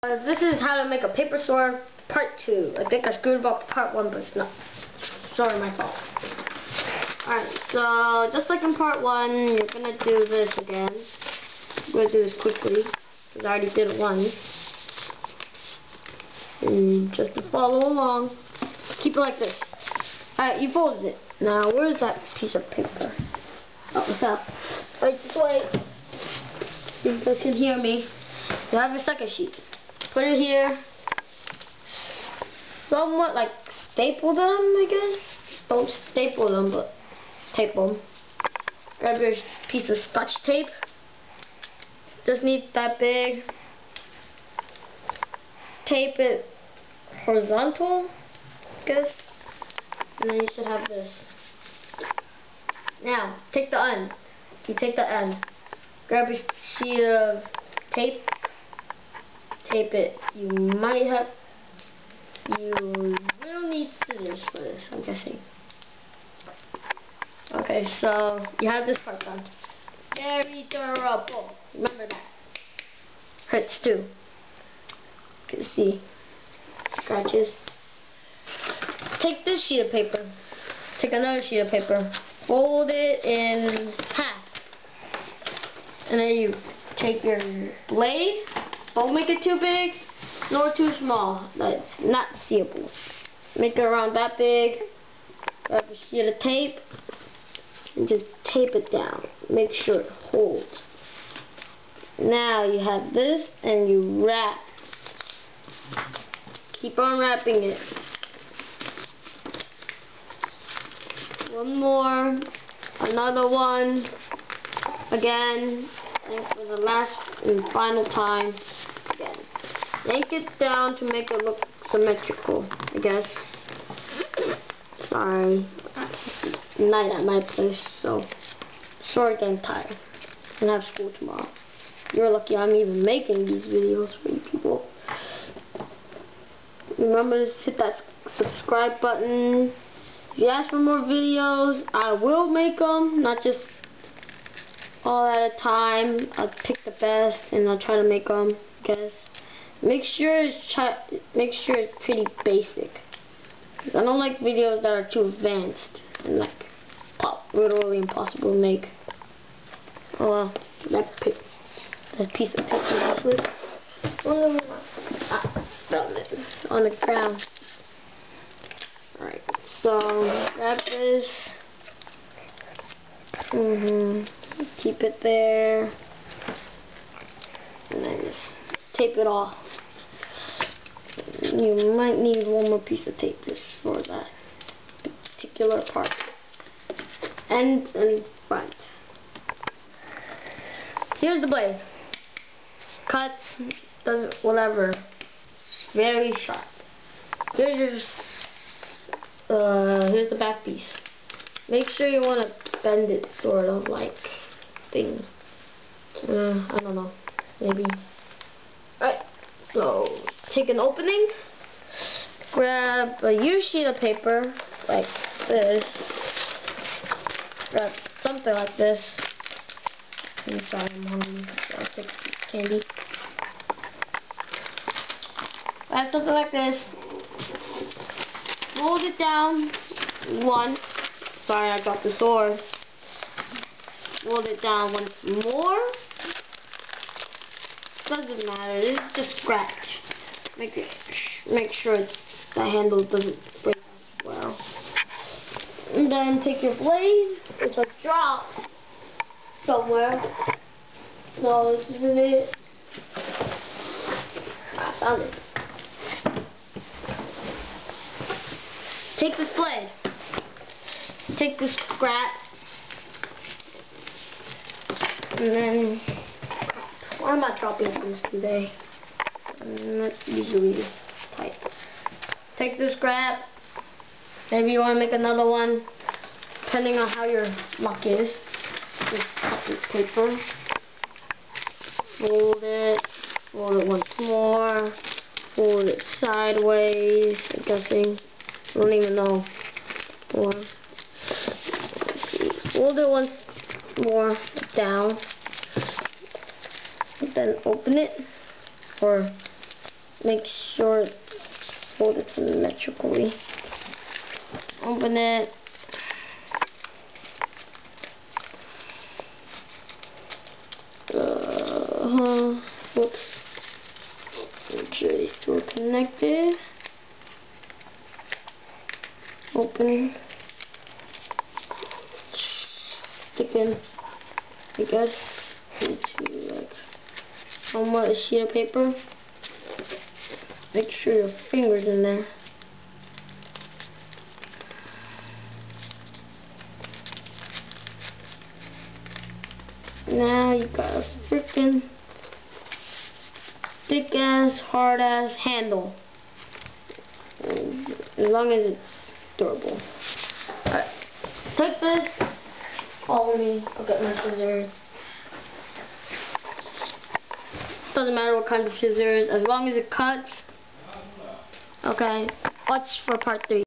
This is how to make a paper sword part 2. I think I screwed up part 1, but it's not. Sorry, my fault. Alright, so just like in part 1, you're gonna do this again. I'm gonna do this quickly, because I already did it once. And just to follow along, keep it like this. Alright, you folded it. Now, where's that piece of paper? Oh, it's up. Wait, just wait. You guys can hear me. You have your second sheet. Put it here. Somewhat like staple them, I guess. Don't staple them, but tape them. Grab your piece of Scotch tape. Just need that big. Tape it horizontal, I guess. And then you should have this. Now, take the end. You take the end. Grab a sheet of tape. Tape it. You will need scissors for this, I'm guessing. Okay, so you have this part done. Very durable. Remember that. Hurts too. You can see scratches. Take this sheet of paper. Take another sheet of paper. Fold it in half. And then you take your blade. Don't make it too big nor too small. That's not seeable. Make it around that big. Grab a sheet of tape and just tape it down. Make sure it holds. Now you have this and you wrap. Keep on wrapping it. One more. Another one. Again. And for the last and final time, again. Yank it down to make it look symmetrical, I guess. Sorry. Night at my place, so sorry getting tired. And have school tomorrow. You're lucky I'm even making these videos for you people. Remember to hit that subscribe button. If you ask for more videos, I will make them, not just all at a time. I'll pick the best and I'll try to make them, I guess. Make sure it's pretty basic. Cause I don't like videos that are too advanced and like literally impossible to make. Oh well, that piece of paper useless. Found it on the ground. Alright, so grab this. Keep it there. And then just tape it off. You might need one more piece of tape just for that particular part. End and front. Here's the blade. Cuts, does whatever. Very sharp. Here's the back piece. Make sure you want to bend it, sort of like thing. I don't know. Maybe. Alright. So take an opening. Grab a used sheet of paper like this. Grab something like this. I'm sorry, I'm hungry. So I'll take candy. Grab something like this. Fold it down once. Sorry, I dropped the sword. Fold it down once more. Doesn't matter. It's just scratch. Make sure the handle doesn't break as well. And then take your blade. It's a drop somewhere. No, this isn't it. I found it. Take this blade. Take this scrap. And then, why am I dropping things today? Not usually this tight. Take this scrap. Maybe you want to make another one, depending on how your luck is. Just cut this paper. Fold it once more. Fold it sideways, I'm guessing. I don't even know. Let's see. Fold it once more down. Then open it. Or make sure it's folded symmetrically. Open it. Oops. Make sure these two are connected. Open. Stick in, I guess, into like somewhat a sheet of paper. Make sure your finger's in there. Now you got a freaking thick ass, hard ass handle. As long as it's durable. Alright, take this. Follow me. I'll get my scissors. Doesn't matter what kind of scissors, as long as it cuts. Okay, watch for part 3.